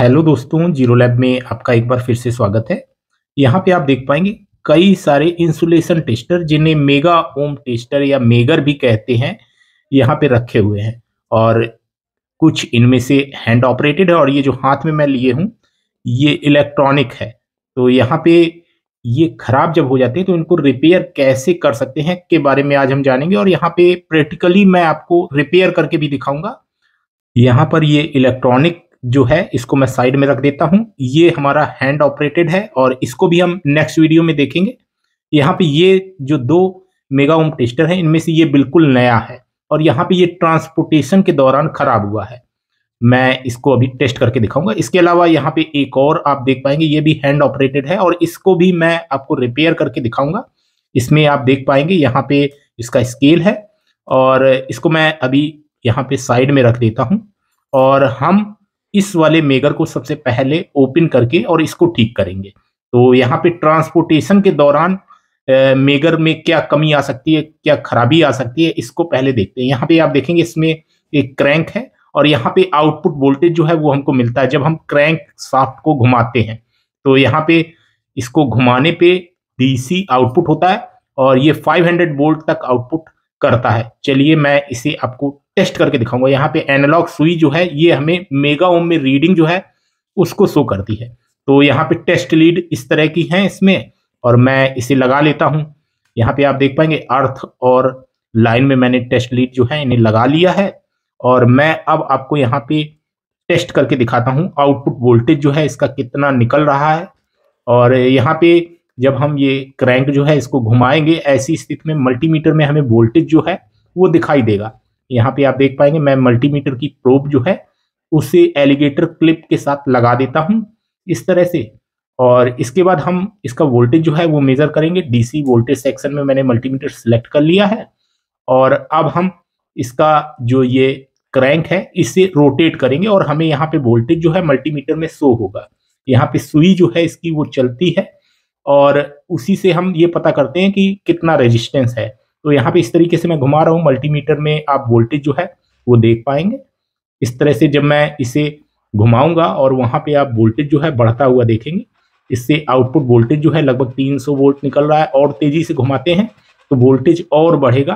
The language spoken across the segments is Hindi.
हेलो दोस्तों, जीरो लैब में आपका एक बार फिर से स्वागत है। यहाँ पे आप देख पाएंगे कई सारे इंसुलेशन टेस्टर जिन्हें मेगा ओम टेस्टर या मेगर भी कहते हैं, यहाँ पे रखे हुए हैं। और कुछ इनमें से हैंड ऑपरेटेड है और ये जो हाथ में मैं लिए हूँ ये इलेक्ट्रॉनिक है। तो यहाँ पे ये खराब जब हो जाते हैं तो इनको रिपेयर कैसे कर सकते हैं के बारे में आज हम जानेंगे, और यहाँ पे प्रैक्टिकली मैं आपको रिपेयर करके भी दिखाऊंगा। यहाँ पर ये इलेक्ट्रॉनिक जो है इसको मैं साइड में रख देता हूँ। ये हमारा हैंड ऑपरेटेड है और इसको भी हम नेक्स्ट वीडियो में देखेंगे। यहाँ पे ये जो दो मेगा ओम टेस्टर है इनमें से ये बिल्कुल नया है और यहाँ पे ये ट्रांसपोर्टेशन के दौरान खराब हुआ है। मैं इसको अभी टेस्ट करके दिखाऊंगा। इसके अलावा यहाँ पे एक और आप देख पाएंगे ये भी हैंड ऑपरेटेड है और इसको भी मैं आपको रिपेयर करके दिखाऊंगा। इसमें आप देख पाएंगे यहाँ पे इसका स्केल है और इसको मैं अभी यहाँ पे साइड में रख देता हूँ और हम इस वाले मेगर को सबसे पहले ओपन करके और इसको ठीक करेंगे। तो यहाँ पे ट्रांसपोर्टेशन के दौरान मेगर में क्या कमी आ सकती है, क्या खराबी आ सकती है, इसको पहले देखते हैं। यहाँ पे आप देखेंगे इसमें एक क्रैंक है और यहाँ पे आउटपुट वोल्टेज जो है वो हमको मिलता है जब हम क्रैंक शाफ्ट को घुमाते हैं। तो यहाँ पे इसको घुमाने पे डीसी आउटपुट होता है और ये 500 वोल्ट तक आउटपुट करता है। चलिए मैं इसे आपको टेस्ट करके दिखाऊंगा। यहाँ पे एनालॉग सुई जो है ये हमें मेगा ओम में रीडिंग जो है उसको शो करती है। तो यहाँ पे टेस्ट लीड इस तरह की है इसमें और मैं इसे लगा लेता हूँ। यहाँ पे आप देख पाएंगे अर्थ और लाइन में मैंने टेस्ट लीड जो है इन्हें लगा लिया है और मैं अब आपको यहाँ पे टेस्ट करके दिखाता हूँ आउटपुट वोल्टेज जो है इसका कितना निकल रहा है। और यहाँ पे जब हम ये क्रैंक जो है इसको घुमाएंगे ऐसी स्थिति में मल्टीमीटर में हमें वोल्टेज जो है वो दिखाई देगा। यहाँ पे आप देख पाएंगे मैं मल्टीमीटर की प्रोब जो है उसे एलिगेटर क्लिप के साथ लगा देता हूँ इस तरह से। और इसके बाद हम इसका वोल्टेज जो है वो मेजर करेंगे। डीसी वोल्टेज सेक्शन में मैंने मल्टीमीटर सिलेक्ट कर लिया है और अब हम इसका जो ये क्रैंक है इसे रोटेट करेंगे और हमें यहाँ पे वोल्टेज जो है मल्टीमीटर में शो होगा। यहाँ पे सुई जो है इसकी वो चलती है और उसी से हम ये पता करते हैं कि कितना रेजिस्टेंस है। तो यहाँ पे इस तरीके से मैं घुमा रहा हूँ, मल्टीमीटर में आप वोल्टेज जो है वो देख पाएंगे। इस तरह से जब मैं इसे घुमाऊंगा और वहां पे आप वोल्टेज जो है बढ़ता हुआ देखेंगे। इससे आउटपुट वोल्टेज जो है लगभग 300 वोल्ट निकल रहा है और तेजी से घुमाते हैं तो वोल्टेज और बढ़ेगा।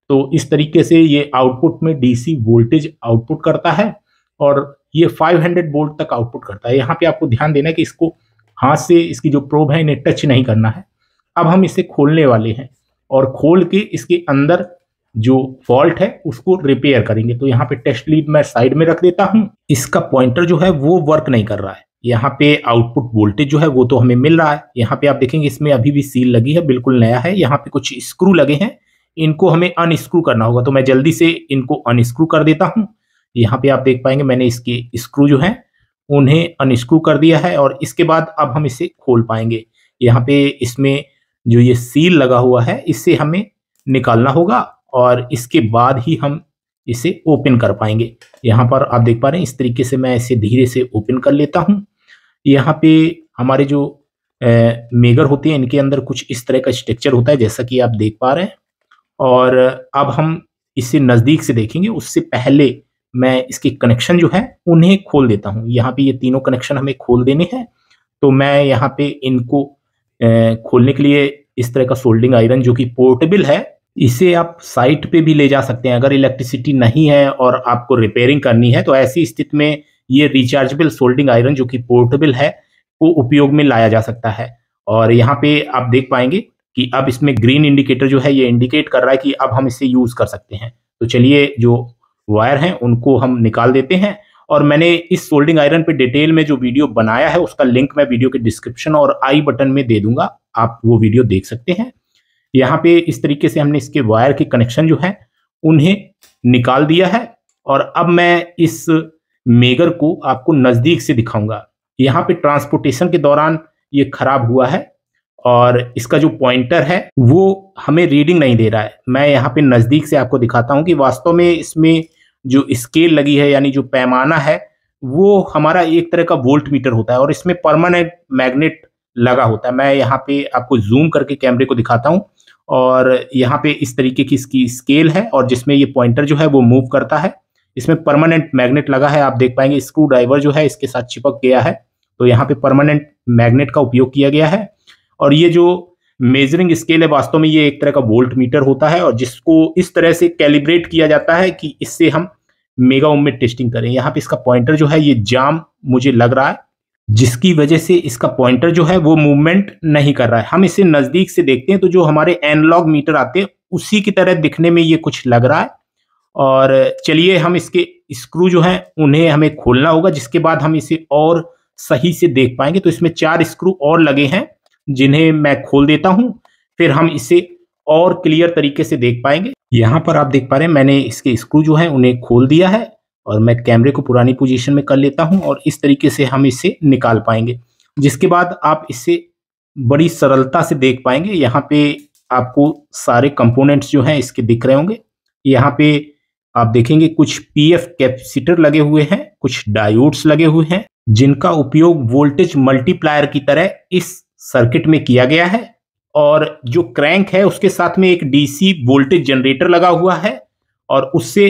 तो इस तरीके से ये आउटपुट में डीसी वोल्टेज आउटपुट करता है और ये 500 वोल्ट तक आउटपुट करता है। यहाँ पे आपको ध्यान देना है कि इसको हाथ से इसकी जो प्रोब है इन्हें टच नहीं करना है। अब हम इसे खोलने वाले हैं और खोल के इसके अंदर जो फॉल्ट है उसको रिपेयर करेंगे। तो यहाँ पे टेस्ट लीड मैं साइड में रख देता हूँ। इसका पॉइंटर जो है वो वर्क नहीं कर रहा है। यहाँ पे आउटपुट वोल्टेज जो है वो तो हमें मिल रहा है। यहाँ पे आप देखेंगे इसमें अभी भी सील लगी है, बिल्कुल नया है। यहाँ पे कुछ स्क्रू लगे हैं, इनको हमें अनस्क्रू करना होगा। तो मैं जल्दी से इनको अनस्क्रू कर देता हूँ। यहाँ पे आप देख पाएंगे मैंने इसके स्क्रू जो है उन्हें अनस्क्रू कर दिया है और इसके बाद अब हम इसे खोल पाएंगे। यहाँ पे इसमें जो ये सील लगा हुआ है इससे हमें निकालना होगा और इसके बाद ही हम इसे ओपन कर पाएंगे। यहाँ पर आप देख पा रहे हैं इस तरीके से मैं इसे धीरे से ओपन कर लेता हूँ। यहाँ पे हमारे जो मेगर होते हैं इनके अंदर कुछ इस तरह का स्ट्रक्चर होता है जैसा कि आप देख पा रहे हैं। और अब हम इसे नज़दीक से देखेंगे उससे पहले मैं इसके कनेक्शन जो है उन्हें खोल देता हूँ। यहाँ पे ये तीनों कनेक्शन हमें खोल देने हैं। तो मैं यहाँ पे इनको खोलने के लिए इस तरह का सोल्डिंग आयरन जो कि पोर्टेबल है इसे आप साइट पे भी ले जा सकते हैं। अगर इलेक्ट्रिसिटी नहीं है और आपको रिपेयरिंग करनी है तो ऐसी स्थिति में ये रिचार्जेबल सोल्डिंग आयरन जो कि पोर्टेबल है वो उपयोग में लाया जा सकता है। और यहाँ पे आप देख पाएंगे कि अब इसमें ग्रीन इंडिकेटर जो है ये इंडिकेट कर रहा है कि अब हम इसे यूज कर सकते हैं। तो चलिए जो वायर हैं उनको हम निकाल देते हैं और मैंने इस सोल्डिंग आयरन पे डिटेल में जो वीडियो बनाया है उसका लिंक मैं वीडियो के डिस्क्रिप्शन और आई बटन में दे दूंगा, आप वो वीडियो देख सकते हैं। यहाँ पे इस तरीके से हमने इसके वायर के कनेक्शन जो है उन्हें निकाल दिया है और अब मैं इस मेगर को आपको नजदीक से दिखाऊंगा। यहाँ पे ट्रांसपोर्टेशन के दौरान ये खराब हुआ है और इसका जो पॉइंटर है वो हमें रीडिंग नहीं दे रहा है। मैं यहाँ पे नजदीक से आपको दिखाता हूँ कि वास्तव में इसमें जो स्केल लगी है यानी जो पैमाना है वो हमारा एक तरह का वोल्ट मीटर होता है और इसमें परमानेंट मैग्नेट लगा होता है। मैं यहाँ पे आपको जूम करके कैमरे को दिखाता हूँ और यहाँ पे इस तरीके की इसकी स्केल है और जिसमें ये पॉइंटर जो है वो मूव करता है। इसमें परमानेंट मैग्नेट लगा है, आप देख पाएंगे स्क्रू ड्राइवर जो है इसके साथ चिपक गया है, तो यहाँ पे परमानेंट मैग्नेट का उपयोग किया गया है। और ये जो मेजरिंग स्केल है वास्तव में ये एक तरह का वोल्ट मीटर होता है और जिसको इस तरह से कैलिब्रेट किया जाता है कि इससे हम मेगा ओम में टेस्टिंग करें। यहाँ पे इसका पॉइंटर जो है ये जाम मुझे लग रहा है, जिसकी वजह से इसका पॉइंटर जो है वो मूवमेंट नहीं कर रहा है। हम इसे नजदीक से देखते हैं तो जो हमारे एनालॉग मीटर आते हैं उसी की तरह दिखने में ये कुछ लग रहा है। और चलिए हम इसके स्क्रू जो हैं उन्हें हमें खोलना होगा, जिसके बाद हम इसे और सही से देख पाएंगे। तो इसमें 4 स्क्रू और लगे हैं जिन्हें मैं खोल देता हूं, फिर हम इसे और क्लियर तरीके से देख पाएंगे। यहाँ पर आप देख पा रहे हैं मैंने इसके स्क्रू जो हैं उन्हें खोल दिया है और मैं कैमरे को पुरानी पोजीशन में कर लेता हूं और इस तरीके से हम इसे निकाल पाएंगे, जिसके बाद आप इसे बड़ी सरलता से देख पाएंगे। यहाँ पे आपको सारे कंपोनेंट्स जो हैं इसके दिख रहे होंगे। यहाँ पे आप देखेंगे कुछ पीएफ कैपेसिटर लगे हुए हैं, कुछ डायोड्स लगे हुए हैं जिनका उपयोग वोल्टेज मल्टीप्लायर की तरह इस सर्किट में किया गया है। और जो क्रैंक है उसके साथ में एक डीसी वोल्टेज जनरेटर लगा हुआ है और उससे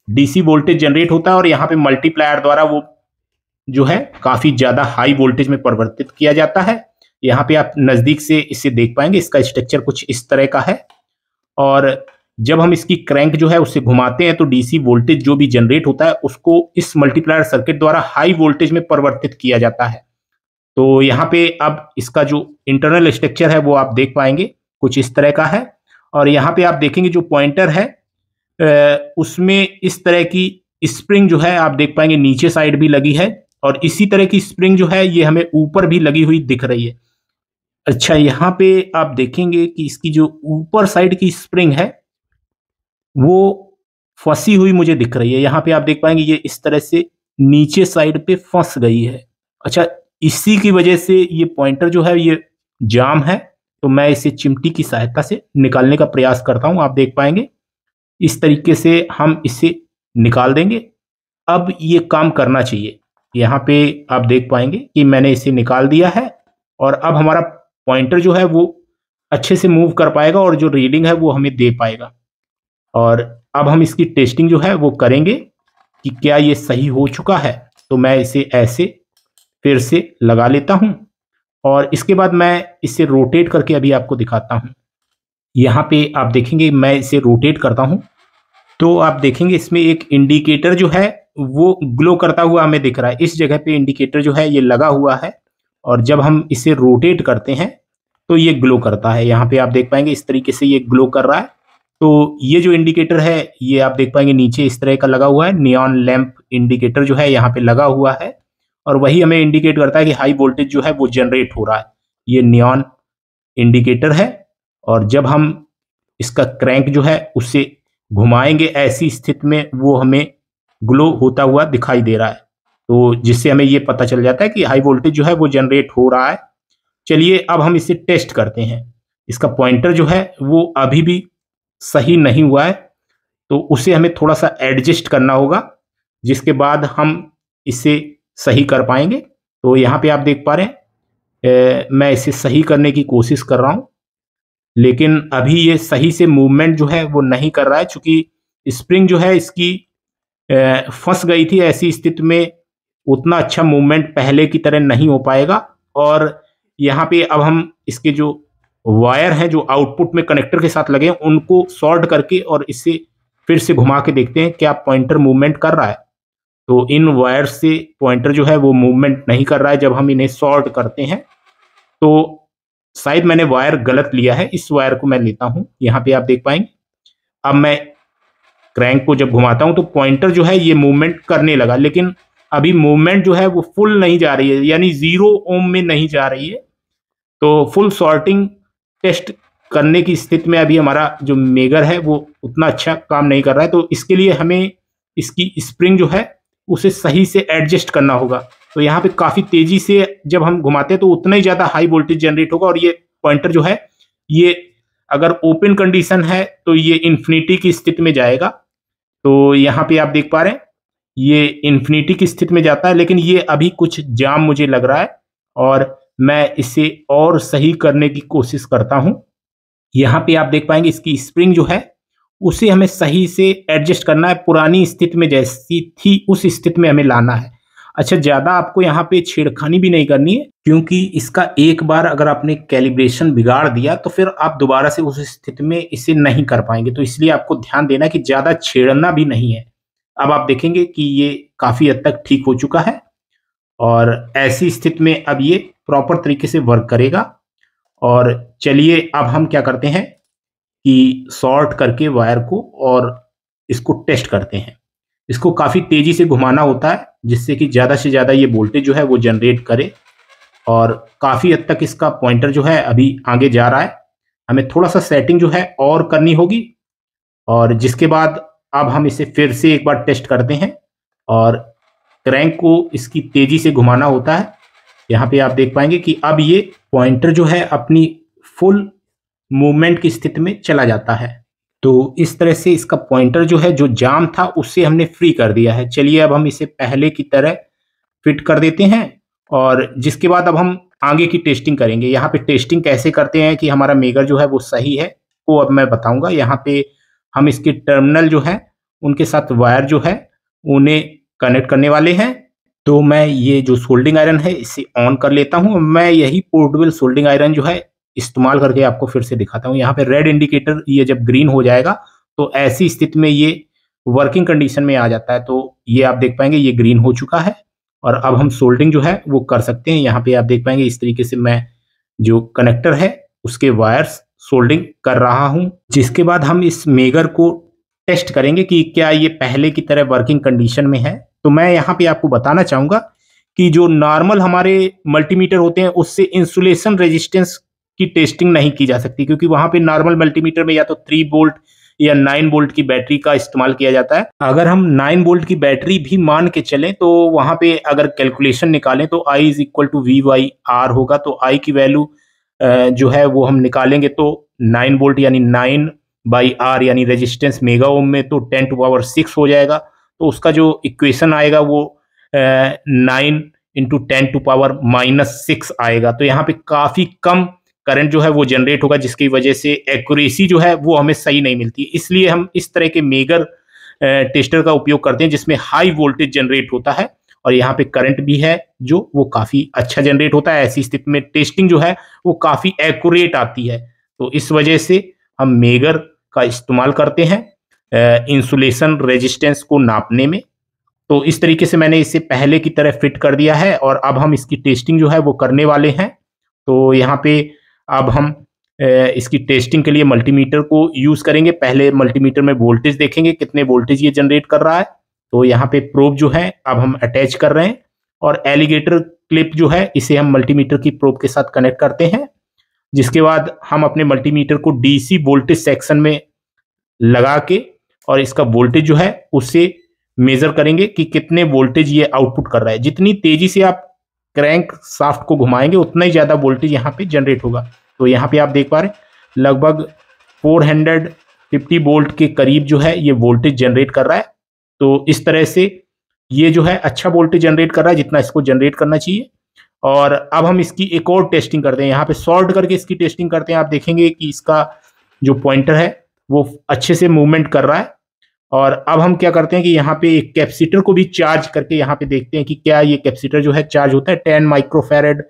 डीसी वोल्टेज जनरेट होता है और यहाँ पे मल्टीप्लायर द्वारा वो जो है काफी ज्यादा हाई वोल्टेज में परिवर्तित किया जाता है। यहाँ पे आप नजदीक से इसे देख पाएंगे, इसका स्ट्रक्चर कुछ इस तरह का है और जब हम इसकी क्रैंक जो है उसे घुमाते हैं तो डीसी वोल्टेज जो भी जनरेट होता है उसको इस मल्टीप्लायर सर्किट द्वारा हाई वोल्टेज में परिवर्तित किया जाता है। तो यहाँ पे अब इसका जो इंटरनल स्ट्रक्चर है वो आप देख पाएंगे कुछ इस तरह का है। और यहाँ पे आप देखेंगे जो पॉइंटर है उसमें इस तरह की स्प्रिंग जो है आप देख पाएंगे नीचे साइड भी लगी है और इसी तरह की स्प्रिंग जो है ये हमें ऊपर भी लगी हुई दिख रही है। अच्छा, यहाँ पे आप देखेंगे कि इसकी जो ऊपर साइड की स्प्रिंग है वो फंसी हुई मुझे दिख रही है। यहाँ पे आप देख पाएंगे ये इस तरह से नीचे साइड पे फंस गई है। अच्छा, इसी की वजह से ये पॉइंटर जो है ये जाम है, तो मैं इसे चिमटी की सहायता से निकालने का प्रयास करता हूं। आप देख पाएंगे इस तरीके से हम इसे निकाल देंगे। अब ये काम करना चाहिए। यहाँ पे आप देख पाएंगे कि मैंने इसे निकाल दिया है और अब हमारा पॉइंटर जो है वो अच्छे से मूव कर पाएगा और जो रीडिंग है वो हमें दे पाएगा। और अब हम इसकी टेस्टिंग जो है वो करेंगे कि क्या ये सही हो चुका है। तो मैं इसे ऐसे फिर से लगा लेता हूं और इसके बाद मैं इसे रोटेट करके अभी आपको दिखाता हूं। यहाँ पे आप देखेंगे मैं इसे रोटेट करता हूं तो आप देखेंगे इसमें एक इंडिकेटर जो है वो ग्लो करता हुआ हमें दिख रहा है। इस जगह पे इंडिकेटर जो है ये लगा हुआ है और जब हम इसे रोटेट करते हैं तो ये ग्लो करता है। यहाँ पे आप देख पाएंगे इस तरीके से ये ग्लो कर रहा है। तो ये जो इंडिकेटर है ये आप देख पाएंगे नीचे इस तरह का लगा हुआ है। नियॉन लैंप इंडिकेटर जो है यहाँ पे लगा हुआ है और वही हमें इंडिकेट करता है कि हाई वोल्टेज जो है वो जनरेट हो रहा है। ये नियॉन इंडिकेटर है और जब हम इसका क्रैंक जो है उसे घुमाएंगे ऐसी स्थिति में वो हमें ग्लो होता हुआ दिखाई दे रहा है, तो जिससे हमें ये पता चल जाता है कि हाई वोल्टेज जो है वो जनरेट हो रहा है। चलिए अब हम इसे टेस्ट करते हैं। इसका पॉइंटर जो है वो अभी भी सही नहीं हुआ है, तो उसे हमें थोड़ा सा एडजस्ट करना होगा, जिसके बाद हम इसे सही कर पाएंगे। तो यहाँ पे आप देख पा रहे हैं मैं इसे सही करने की कोशिश कर रहा हूँ, लेकिन अभी ये सही से मूवमेंट जो है वो नहीं कर रहा है, चूंकि स्प्रिंग जो है इसकी फंस गई थी। ऐसी स्थिति में उतना अच्छा मूवमेंट पहले की तरह नहीं हो पाएगा। और यहाँ पे अब हम इसके जो वायर हैं जो आउटपुट में कनेक्टर के साथ लगे हैं उनको शॉर्ट करके और इसे फिर से घुमा के देखते हैं क्या पॉइंटर मूवमेंट कर रहा है। तो इन वायर से पॉइंटर जो है वो मूवमेंट नहीं कर रहा है जब हम इन्हें शॉर्ट करते हैं। तो शायद मैंने वायर गलत लिया है, इस वायर को मैं लेता हूं। यहाँ पे आप देख पाएंगे अब मैं क्रैंक को जब घुमाता हूं तो पॉइंटर जो है ये मूवमेंट करने लगा, लेकिन अभी मूवमेंट जो है वो फुल नहीं जा रही है, यानी 0 ओम में नहीं जा रही है। तो फुल शॉर्टिंग टेस्ट करने की स्थिति में अभी हमारा जो मेगर है वो उतना अच्छा काम नहीं कर रहा है। तो इसके लिए हमें इसकी स्प्रिंग जो है उसे सही से एडजस्ट करना होगा। तो यहाँ पे काफी तेजी से जब हम घुमाते हैं तो उतना ही ज्यादा हाई वोल्टेज जनरेट होगा और ये पॉइंटर जो है ये अगर ओपन कंडीशन है तो ये इन्फिनिटी की स्थिति में जाएगा। तो यहाँ पे आप देख पा रहे हैं ये इन्फिनिटी की स्थिति में जाता है, लेकिन ये अभी कुछ जाम मुझे लग रहा है और मैं इसे और सही करने की कोशिश करता हूं। यहाँ पे आप देख पाएंगे इसकी स्प्रिंग जो है उसे हमें सही से एडजस्ट करना है, पुरानी स्थिति में जैसी थी उस स्थिति में हमें लाना है। अच्छा, ज़्यादा आपको यहाँ पे छेड़खानी भी नहीं करनी है, क्योंकि इसका एक बार अगर आपने कैलिब्रेशन बिगाड़ दिया तो फिर आप दोबारा से उस स्थिति में इसे नहीं कर पाएंगे। तो इसलिए आपको ध्यान देना कि ज़्यादा छेड़ना भी नहीं है। अब आप देखेंगे कि ये काफ़ी हद तक ठीक हो चुका है और ऐसी स्थिति में अब ये प्रॉपर तरीके से वर्क करेगा। और चलिए अब हम क्या करते हैं कि शॉर्ट करके वायर को और इसको टेस्ट करते हैं। इसको काफ़ी तेज़ी से घुमाना होता है जिससे कि ज़्यादा से ज़्यादा ये वोल्टेज जो है वो जनरेट करे, और काफ़ी हद तक इसका पॉइंटर जो है अभी आगे जा रहा है। हमें थोड़ा सा सेटिंग जो है और करनी होगी, और जिसके बाद अब हम इसे फिर से एक बार टेस्ट करते हैं और क्रैंक को इसकी तेज़ी से घुमाना होता है। यहाँ पे आप देख पाएंगे कि अब ये पॉइंटर जो है अपनी फुल मूवमेंट की स्थिति में चला जाता है। तो इस तरह से इसका पॉइंटर जो है जो जाम था उससे हमने फ्री कर दिया है। चलिए अब हम इसे पहले की तरह फिट कर देते हैं, और जिसके बाद अब हम आगे की टेस्टिंग करेंगे। यहाँ पे टेस्टिंग कैसे करते हैं कि हमारा मेगर जो है वो सही है, वो अब मैं बताऊंगा। यहाँ पे हम इसके टर्मिनल जो है उनके साथ वायर जो है उन्हें कनेक्ट करने वाले हैं। तो मैं ये जो सोल्डिंग आयरन है इसे ऑन कर लेता हूँ। मैं यही पोर्टेबल सोल्डिंग आयरन जो है इस्तेमाल करके आपको फिर से दिखाता हूँ। यहाँ पे रेड इंडिकेटर ये जब ग्रीन हो जाएगा तो ऐसी स्थिति में ये वर्किंग कंडीशन में आ जाता है। तो ये आप देख पाएंगे ये ग्रीन हो चुका है, और अब हम सोल्डिंग जो है वो कर सकते हैं। यहाँ पे आप देख पाएंगे इस तरीके से मैं जो कनेक्टर है उसके वायर्स सोल्डिंग कर रहा हूँ। जिसके बाद हम इस मेगर को टेस्ट करेंगे कि क्या ये पहले की तरह वर्किंग कंडीशन में है। तो मैं यहाँ पे आपको बताना चाहूँगा कि जो नॉर्मल हमारे मल्टीमीटर होते हैं उससे इंसुलेशन रेजिस्टेंस की टेस्टिंग नहीं की जा सकती, क्योंकि वहां पे नॉर्मल मल्टीमीटर में या तो 3 वोल्ट या 9 वोल्ट की बैटरी का इस्तेमाल किया जाता है। अगर हम 9 वोल्ट की बैटरी भी मान के चलें तो वहां पे अगर कैलकुलेशन निकालें तो I is equal to V/R होगा। तो I की वैल्यू जो है वो हम निकालेंगे तो 9 वोल्ट यानी 9/R यानी रेजिस्टेंस मेगा ओम में तो 10⁻⁶ हो जाएगा। तो उसका जो इक्वेशन आएगा वो 9 × 10⁻⁻6 आएगा। तो यहाँ पे काफ़ी कम करंट जो है वो जनरेट होगा, जिसकी वजह से एक्यूरेसी जो है वो हमें सही नहीं मिलती। इसलिए हम इस तरह के मेगर टेस्टर का उपयोग करते हैं जिसमें हाई वोल्टेज जनरेट होता है, और यहाँ पे करंट भी है जो वो काफ़ी अच्छा जनरेट होता है। ऐसी स्थिति में टेस्टिंग जो है वो काफ़ी एक्यूरेट आती है। तो इस वजह से हम मेगर का इस्तेमाल करते हैं इंसुलेशन रेजिस्टेंस को नापने में। तो इस तरीके से मैंने इसे पहले की तरह फिट कर दिया है, और अब हम इसकी टेस्टिंग जो है वो करने वाले हैं। तो यहाँ पे अब हम इसकी टेस्टिंग के लिए मल्टीमीटर को यूज़ करेंगे। पहले मल्टीमीटर में वोल्टेज देखेंगे कितने वोल्टेज ये जनरेट कर रहा है। तो यहाँ पे प्रोब जो है अब हम अटैच कर रहे हैं, और एलिगेटर क्लिप जो है इसे हम मल्टीमीटर की प्रोब के साथ कनेक्ट करते हैं। जिसके बाद हम अपने मल्टीमीटर को डीसी वोल्टेज सेक्शन में लगा के और इसका वोल्टेज जो है उससे मेजर करेंगे कि कितने वोल्टेज ये आउटपुट कर रहा है। जितनी तेजी से आप क्रैंक शाफ्ट को घुमाएंगे उतना ही ज़्यादा वोल्टेज यहाँ पे जनरेट होगा। तो यहाँ पे आप देख पा रहे हैं लगभग 450 वोल्ट के करीब जो है ये वोल्टेज जनरेट कर रहा है। तो इस तरह से ये जो है अच्छा वोल्टेज जनरेट कर रहा है जितना इसको जनरेट करना चाहिए। और अब हम इसकी एक और टेस्टिंग करते हैं। यहाँ पे सॉल्ट करके इसकी टेस्टिंग करते हैं। आप देखेंगे कि इसका जो पॉइंटर है वो अच्छे से मूवमेंट कर रहा है। और अब हम क्या करते हैं कि यहाँ पे एक कैपेसिटर को भी चार्ज करके यहाँ पे देखते हैं कि क्या ये कैपेसिटर जो है चार्ज होता है। 10 माइक्रोफैरड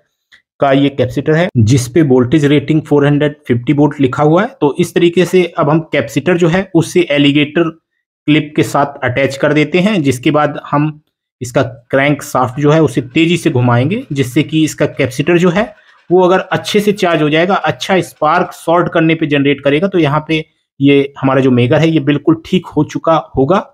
का ये कैपेसिटर है जिस पे वोल्टेज रेटिंग 450 वोल्ट लिखा हुआ है। तो इस तरीके से अब हम कैपेसिटर जो है उससे एलिगेटर क्लिप के साथ अटैच कर देते हैं। जिसके बाद हम इसका क्रैंक शाफ्ट जो है उसे तेजी से घुमाएंगे, जिससे कि इसका कैपेसिटर जो है वो अगर अच्छे से चार्ज हो जाएगा, अच्छा स्पार्क शॉर्ट करने पे जनरेट करेगा। तो यहाँ पे ये हमारा जो मेगर है ये बिल्कुल ठीक हो चुका होगा।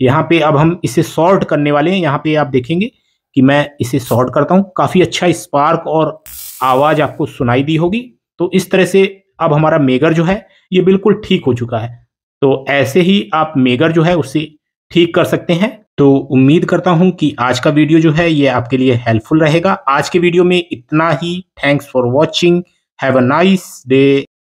यहाँ पे अब हम इसे शॉर्ट करने वाले हैं। यहाँ पे आप देखेंगे कि मैं इसे शॉर्ट करता हूँ, काफी अच्छा स्पार्क और आवाज आपको सुनाई दी होगी। तो इस तरह से अब हमारा मेगर जो है ये बिल्कुल ठीक हो चुका है। तो ऐसे ही आप मेगर जो है उसे ठीक कर सकते हैं। तो उम्मीद करता हूं कि आज का वीडियो जो है ये आपके लिए हेल्पफुल रहेगा। आज के वीडियो में इतना ही। Thanks for watching. Have a nice day.